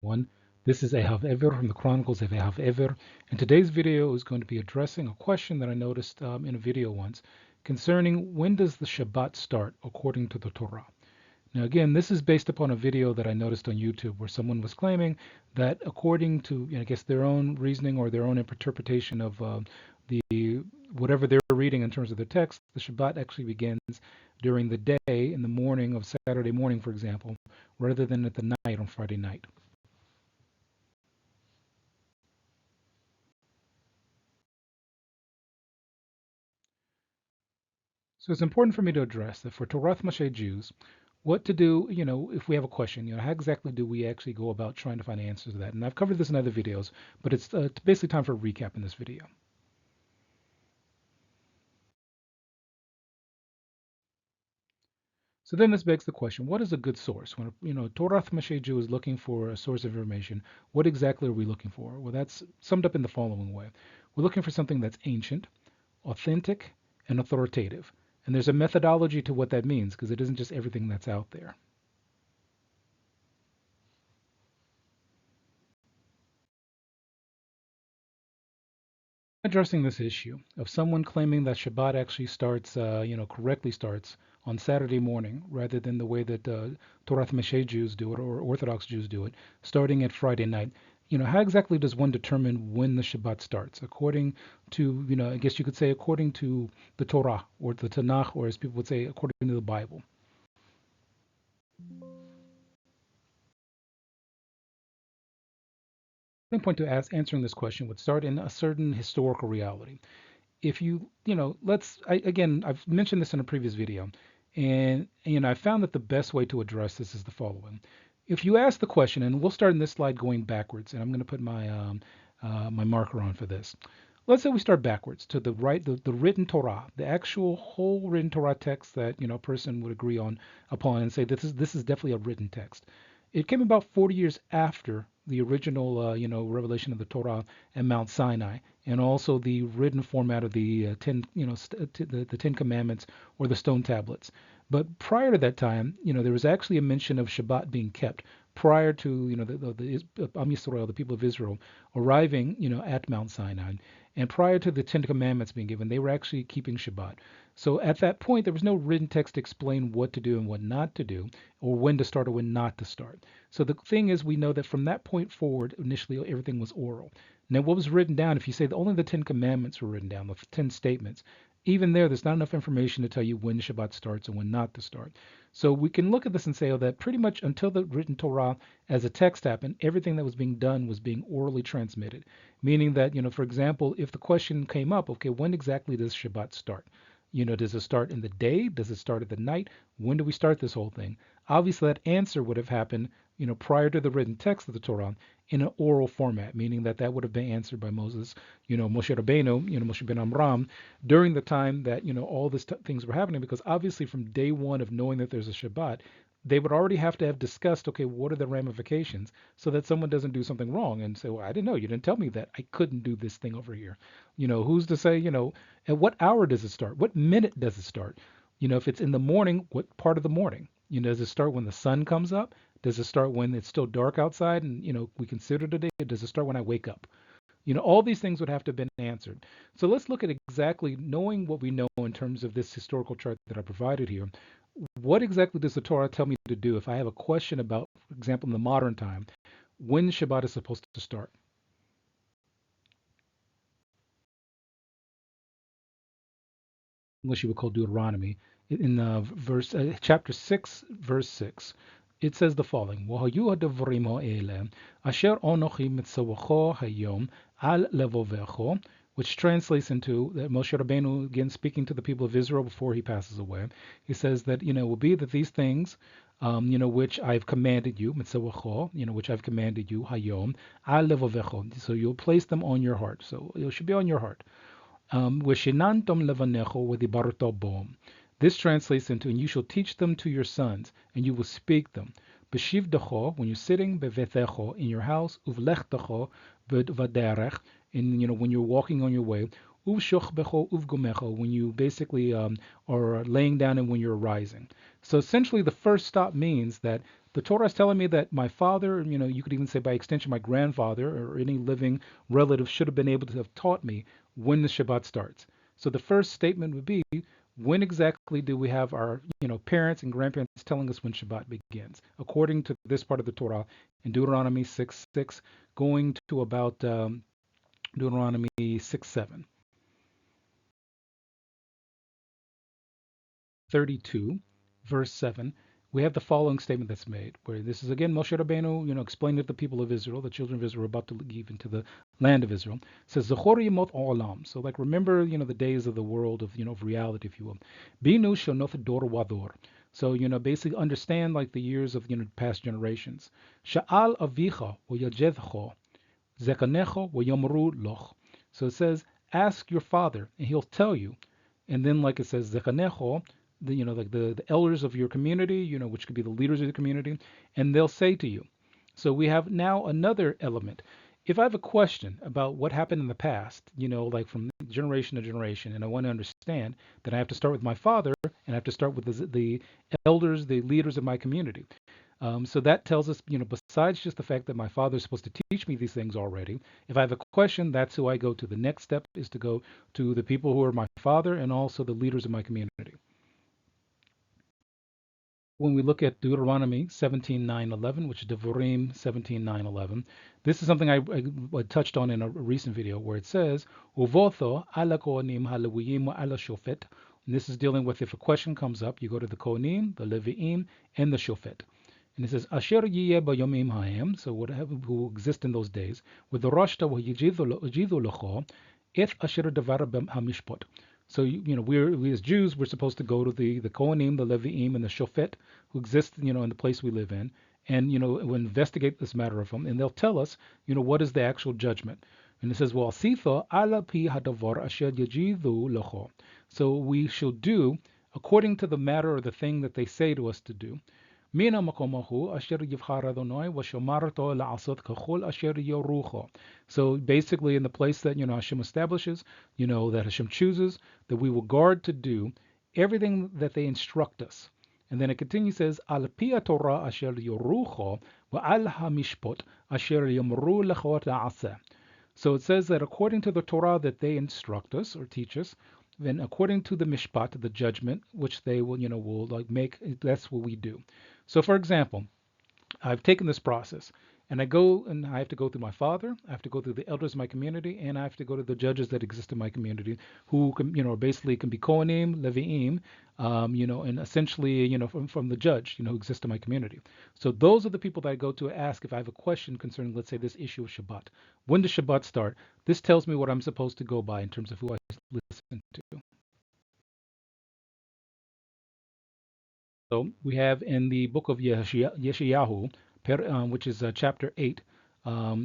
One. This is Ehav Ever from the Chronicles of Ehav Ever, and today's video is going to be addressing a question that I noticed in a video once concerning when does the Shabbat start according to the Torah. Now again, this is based upon a video that I noticed on YouTube where someone was claiming that according to, I guess, their own reasoning or their own interpretation of the whatever they're reading in terms of the text, the Shabbat actually begins during the day in the morning of Saturday morning, for example, rather than at the night on Friday night. So it's important for me to address that for Torah Moshe Jews, what to do, if we have a question, how exactly do we actually go about trying to find answers to that? And I've covered this in other videos, but it's basically time for a recap in this video. So then this begs the question, what is a good source? When Torah Moshe Jew is looking for a source of information, what exactly are we looking for? Well, that's summed up in the following way. We're looking for something that's ancient, authentic, and authoritative. And there's a methodology to what that means because it isn't just everything that's out there. Addressing this issue of someone claiming that Shabbat actually starts, correctly starts on Saturday morning rather than the way that Torah Moshe Jews do it or Orthodox Jews do it, starting at Friday night. How exactly does one determine when the Shabbat starts? According to, I guess you could say according to the Torah or the Tanach, or as people would say, according to the Bible. The point to answering this question would start in a certain historical reality. If again, I've mentioned this in a previous video, and I found that the best way to address this is the following. If you ask the question, and we'll start in this slide going backwards, and I'm going to put my marker on for this. Let's say we start backwards to the right, the written Torah, the actual whole written Torah text that a person would agree on upon and say this is definitely a written text. It came about 40 years after the original, revelation of the Torah at Mount Sinai, and also the written format of the the Ten Commandments or the stone tablets. But prior to that time, there was actually a mention of Shabbat being kept prior to, the Am Yisrael, the people of Israel, arriving, at Mount Sinai, and prior to the Ten Commandments being given, they were actually keeping Shabbat. So at that point, there was no written text to explain what to do and what not to do, or when to start or when not to start. So the thing is, we know that from that point forward, initially everything was oral. Now, what was written down, if you say that only the Ten Commandments were written down, the 10 statements, even there's not enough information to tell you when Shabbat starts and when not to start. So we can look at this and say, that pretty much until the written Torah as a text happened, everything that was being done was being orally transmitted. Meaning that, for example, if the question came up, okay, when exactly does Shabbat start? Does it start in the day? Does it start at the night? When do we start this whole thing? Obviously, that answer would have happened, prior to the written text of the Torah in an oral format, meaning that that would have been answered by Moses, Moshe Rabbeinu, Moshe ben Amram, during the time that, all these things were happening, because obviously from day one of knowing that there's a Shabbat, they would already have to have discussed, okay, what are the ramifications so that someone doesn't do something wrong and say, well, I didn't know. You didn't tell me that I couldn't do this thing over here. Who's to say, at what hour does it start? What minute does it start? If it's in the morning, what part of the morning? Does it start when the sun comes up? Does it start when it's still dark outside and, we consider the day? Does it start when I wake up? All these things would have to have been answered. So let's look at exactly knowing what we know in terms of this historical chart that I provided here. What exactly does the Torah tell me to do if I have a question about, for example, in the modern time, when Shabbat is supposed to start? English you would call Deuteronomy. In chapter 6, verse 6, it says the following: "V'hayu hadavrim ha'ele asher onochi mitzavacho hayom al levovecho," which translates into that Moshe Rabbeinu, again speaking to the people of Israel before he passes away, he says that, it will be that these things, which I've commanded you, mitzavacho, which I've commanded you, hayom al levovecho. So you'll place them on your heart. So it should be on your heart. This translates into, and you shall teach them to your sons, and you will speak them. Beshivdecho, when you're sitting, bevetecho, in your house, uvlechtecho, v'vaderech, and when you're walking on your way, uvshochbecho uvgomecho, when you basically are laying down and when you're rising. So essentially, the first stop means that the Torah is telling me that my father, you could even say by extension my grandfather or any living relative should have been able to have taught me when the Shabbat starts. So the first statement would be, when exactly do we have our, parents and grandparents telling us when Shabbat begins? According to this part of the Torah in Deuteronomy 6:6, going to about Deuteronomy 6:7. 32, verse 7, we have the following statement that's made, where this is again Moshe Rabbeinu, explaining to the people of Israel, the children of Israel, about to leave into the land of Israel. It says, Zechor yemot olam. So, like, remember, the days of the world of reality, if you will. Binu shonoth dor wador. So, basically understand, like, the years of, past generations. Sha'al avicha v'yajedcho zekanecho v'yomru loch. So it says, ask your father, and he'll tell you. And then, like it says, zekanecho, like the elders of your community, which could be the leaders of the community, and they'll say to you. So we have now another element. If I have a question about what happened in the past, like from generation to generation, and I want to understand, then I have to start with my father, and I have to start with the elders, the leaders of my community. So that tells us, besides just the fact that my father is supposed to teach me these things already, if I have a question, that's who I go to. The next step is to go to the people who are my father and also the leaders of my community. When we look at Deuteronomy 17:9-11, which is Devarim 17:9-11, this is something I touched on in a recent video where it says, Uvotho ala kohanim halewiyim ala shofet. And this is dealing with if a question comes up, you go to the kohanim, the leviim, and the shofet. And it says, Asher yiyeh bayomim haem, so whatever who exist in those days, with the roshta v'yijidu lecho, if asher davar hamishpot. So, we as Jews, we're supposed to go to the Kohanim, the Leviim, and the Shofet, who exist, in the place we live in, and, we'll investigate this matter of them, and they'll tell us, what is the actual judgment. And it says, well, sitha ala pi hadavar asher yajidu lecho. So we shall do according to the matter or the thing that they say to us to do. Mina makomahu asher yivchar Adonai v'shomarto la'asot kachol asher yorucho. So basically, in the place that Hashem establishes, that Hashem chooses, that we will guard to do everything that they instruct us. And then it continues, says, Al pi Torah asher yorucho v'al hamishpot asher yomru lecho ta'aseh. So it says that according to the Torah that they instruct us or teach us, then according to the mishpat, the judgment, which they will like make, that's what we do. So for example, I've taken this process and I go and I have to go through my father, I have to go through the elders of my community, and I have to go to the judges that exist in my community who can, basically can be Kohanim, Leviim, and essentially, from the judge, who exists in my community. So those are the people that I go to ask if I have a question concerning, let's say, this issue of Shabbat. When does Shabbat start? This tells me what I'm supposed to go by in terms of who I listen to. So we have in the book of Yeshayahu, which is chapter 8,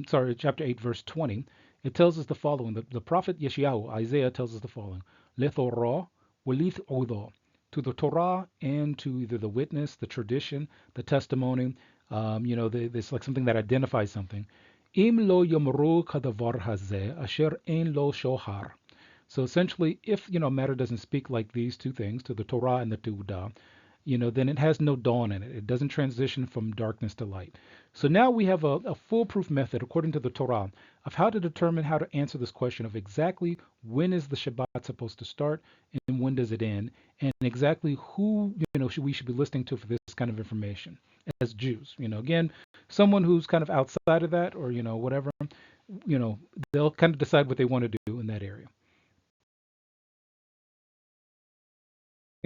chapter 8, verse 20, it tells us the following. The prophet Yeshayahu, Isaiah, tells us the following. Lethorah walith odo. To the Torah and to either the witness, the tradition, the testimony, there's like something that identifies something. Im lo yomru kadavar hazeh asher ein lo shohar. So essentially, if a matter doesn't speak like these two things, to the Torah and the Teudah, then it has no dawn in it. It doesn't transition from darkness to light. So now we have a foolproof method, according to the Torah, of how to determine how to answer this question of exactly when is the Shabbat supposed to start and when does it end, and exactly who we should be listening to for this kind of information as Jews. Again, someone who's kind of outside of that, or whatever, they'll kind of decide what they want to do in that area.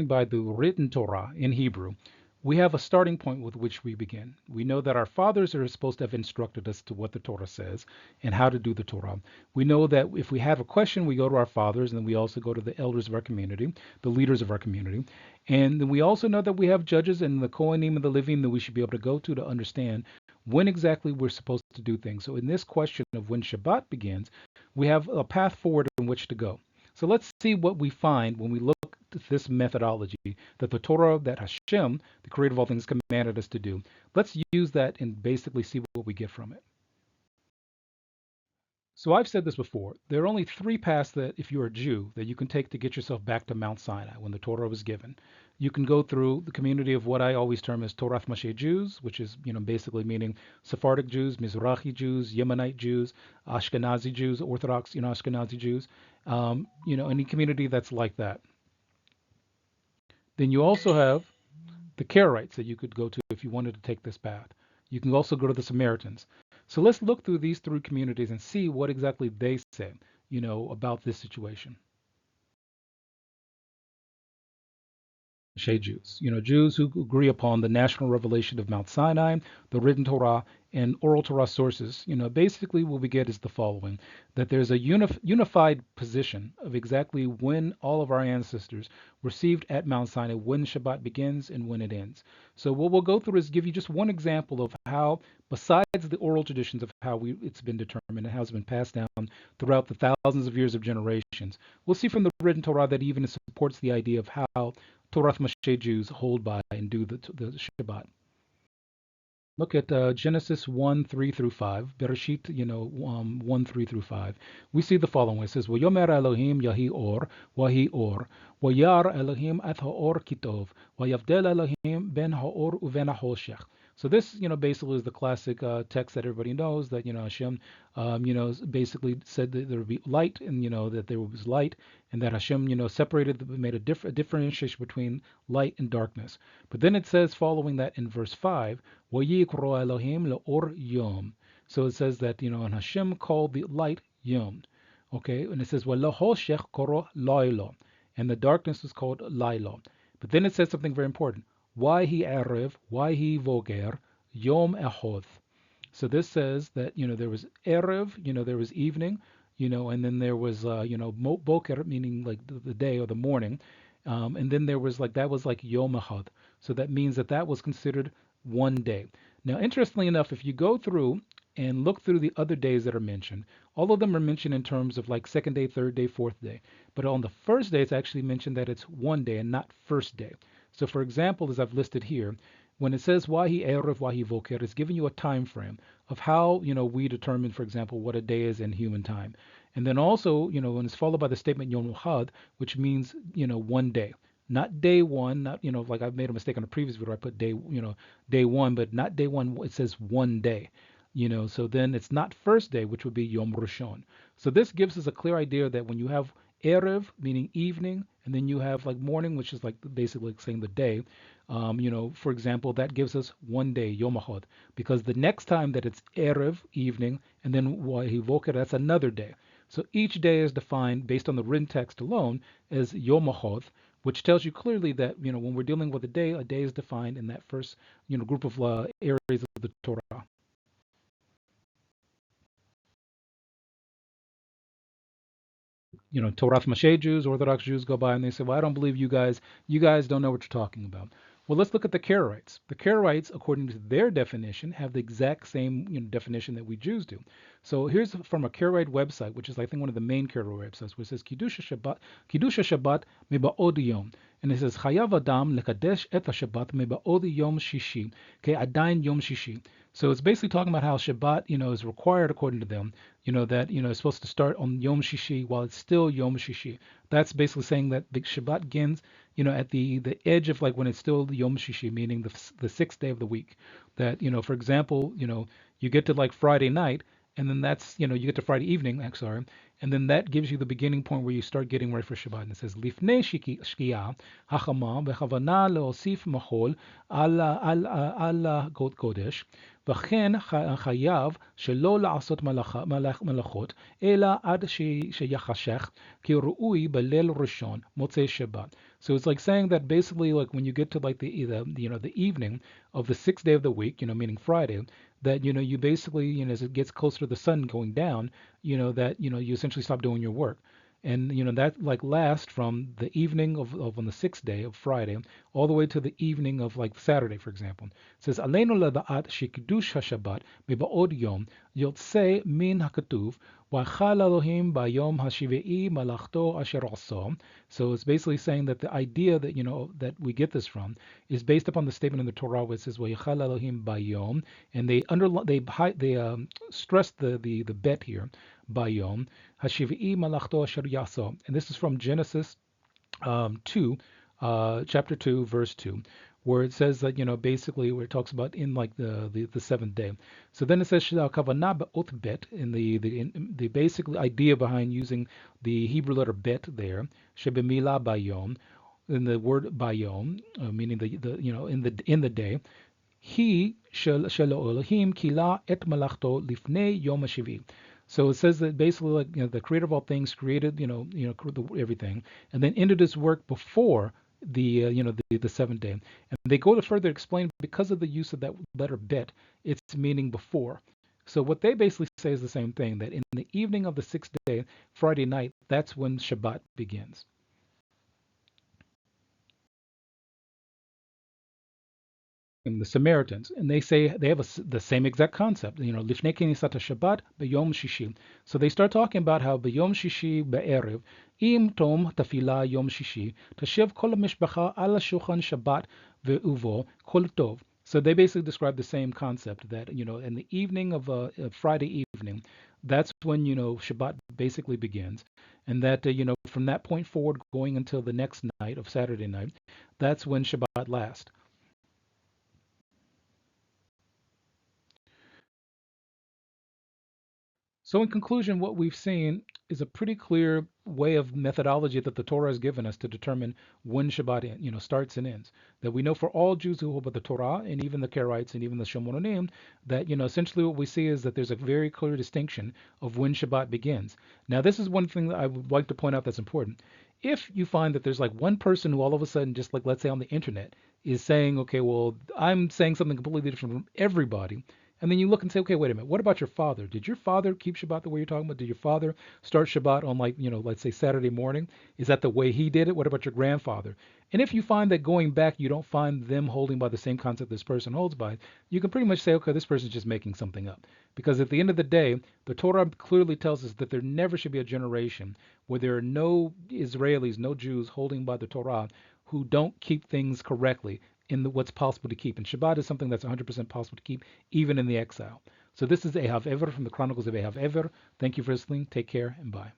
By the written Torah in Hebrew, we have a starting point with which we begin. We know that our fathers are supposed to have instructed us to what the Torah says and how to do the Torah. We know that if we have a question, we go to our fathers, and then we also go to the elders of our community, the leaders of our community. And then we also know that we have judges and the Kohanim and the Levim that we should be able to go to understand when exactly we're supposed to do things. So in this question of when Shabbat begins, we have a path forward in which to go. So let's see what we find when we look at this methodology that the Torah, that Hashem, the creator of all things, commanded us to do. Let's use that and basically see what we get from it. So I've said this before. There are only three paths that, if you're a Jew, that you can take to get yourself back to Mount Sinai when the Torah was given. You can go through the community of what I always term as Torah Mashe Jews, which is, basically meaning Sephardic Jews, Mizrahi Jews, Yemenite Jews, Ashkenazi Jews, Orthodox, Ashkenazi Jews, any community that's like that. Then you also have the Karaites that you could go to if you wanted to take this path. You can also go to the Samaritans. So let's look through these three communities and see what exactly they say, about this situation. Shea Jews, Jews who agree upon the national revelation of Mount Sinai, the written Torah, and oral Torah sources. Basically what we get is the following: that there's a unified position of exactly when all of our ancestors received at Mount Sinai, when Shabbat begins and when it ends. So what we'll go through is give you just one example of how, besides the oral traditions of how it's been determined and how it's been passed down throughout the thousands of years of generations, we'll see from the written Torah that even supports the idea of how Torah Moshe Jews hold by and do the Shabbat. Look at Genesis 1, 3 through 5, Bereshit, 1, 3 through 5. We see the following. It says, V'yomer Elohim yahi or, wahi or, v'yar Elohim at ha'or kitov, v'yavdel Elohim ben ha'or uven ha'hoshech. So this, basically is the classic text that everybody knows, that, Hashem, basically said that there would be light, and, that there was light, and that Hashem, separated, made a differentiation between light and darkness. But then it says, following that in verse 5, Vayikro Elohim le'or yom. So it says that, and Hashem called the light yom. Okay, and it says, V'lehoshech koro lailo. And the darkness is called lailo. But then it says something very important. Why he erev, why he voger, yom echod. So this says that, there was erev, there was evening, and then there was, boker, meaning like the day or the morning. And then there was that was like yom echad. So that means that was considered one day. Now, interestingly enough, if you go through and look through the other days that are mentioned, all of them are mentioned in terms of like second day, third day, fourth day. But on the first day, it's actually mentioned that it's one day and not first day. So, for example, as I've listed here, when it says Wahi Erev, Wahi Voker, it's giving you a time frame of how, we determine, for example, what a day is in human time. And then also, when it's followed by the statement Yom Had, which means, one day. Not day one, not, like I've made a mistake on a previous video. I put day one, but not day one. It says one day, so then it's not first day, which would be Yom Rishon. So this gives us a clear idea that when you have Erev, meaning evening, and then you have like morning, which is like basically like saying the day, for example, that gives us one day, Yom Ahad, because the next time that it's Erev, evening, and then Wahivoker, that's another day. So each day is defined based on the written text alone as Yom Ahad, which tells you clearly that, when we're dealing with a day is defined in that first, group of areas of the Torah. Torah Mashe Jews, Orthodox Jews go by and they say, well, I don't believe you guys. You guys don't know what you're talking about. Well, let's look at the Karaites. The Karaites, according to their definition, have the exact same definition that we Jews do. So here's from a Karaite website, which is I think one of the main Karaite websites, where it says Kiddusha Shabbat meba'od yom. And it says Chayav Adam lekadesh et Shabbat meba'od yom shishi ke adain yom shishi. So it's basically talking about how Shabbat, is required according to them, that, it's supposed to start on Yom Shishi while it's still Yom Shishi. That's basically saying that the Shabbat begins, at the edge of like when it's still Yom Shishi, meaning the sixth day of the week. That, for example, you get to like Friday night, and then that's, you get to Friday evening, I'm sorry, and then that gives you the beginning point where you start getting ready for Shabbat. And it says, Lifnei shkia hachama v'chavana leosif machol al kodesh, וכן חייב שלא לעשות מלאכות, אלא עד שיחשך, כי ראוי בליל ראשון, מוצאי Shabbat. So it's like saying that basically, like when you get to like the evening of the sixth day of the week, meaning Friday, that you basically, as it gets closer to the sun going down, that you essentially stop doing your work. And that like lasts from the evening of on the sixth day of Friday all the way to the evening of like Saturday, for example. It says Aleinu lada'at shekiddush hashabbat meba'od yom yotze min hakatuv v'achal Elohim bayom hashivei malachto asher asa. So it's basically saying that the idea that that we get this from is based upon the statement in the Torah where it says v'achal Elohim bayom, and they stress the bet here bayom hashiv'i malachto asher yaso. And this is from Genesis 2, chapter 2, verse 2, where it says that, basically where it talks about in like the seventh day. So then it says shel kavanah be'ot bet, in the basic idea behind using the Hebrew letter bet there, shebemila bayom, in the word bayom, meaning in the day. He shelo Elohim kila et malachto lifnei yom hashivi. So it says that basically, like, the creator of all things created, everything, and then ended his work before the seventh day. And they go to further explain, because of the use of that letter bet, its meaning before. So what they basically say is the same thing, that in the evening of the sixth day, Friday night, that's when Shabbat begins. And the Samaritans, and they say they have the same exact concept. Lifnei Knisat Shabbat b'Yom Shishi. So they start talking about how b'Yom Shishi be'erev im tom tafila Yom Shishi tashev kol mishpacha al shulchan Shabbat ve'uvo kol tov. So they basically describe the same concept, that in the evening of Friday evening, that's when Shabbat basically begins, and that from that point forward, going until the next night of Saturday night, that's when Shabbat lasts. So, in conclusion, what we've seen is a pretty clear way of methodology that the Torah has given us to determine when Shabbat, starts and ends. That we know for all Jews who hold by the Torah, and even the Karaites and even the Shomronim, that essentially what we see is that there's a very clear distinction of when Shabbat begins. Now, this is one thing that I would like to point out that's important. If you find that there's like one person who all of a sudden, just like let's say on the internet, is saying, okay, well, I'm saying something completely different from everybody, and then you look and say, okay, wait a minute. What about your father? Did your father keep Shabbat the way you're talking about? Did your father start Shabbat on, like, let's say Saturday morning? Is that the way he did it? What about your grandfather? And if you find that going back, you don't find them holding by the same concept this person holds by, you can pretty much say, okay, this person's just making something up. Because at the end of the day, the Torah clearly tells us that there never should be a generation where there are no Israelis, no Jews holding by the Torah who don't keep things correctly in what's possible to keep. And Shabbat is something that's 100% possible to keep, even in the exile. So this is Ehav Ever from the Chronicles of Ehav Ever. Thank you for listening. Take care and bye.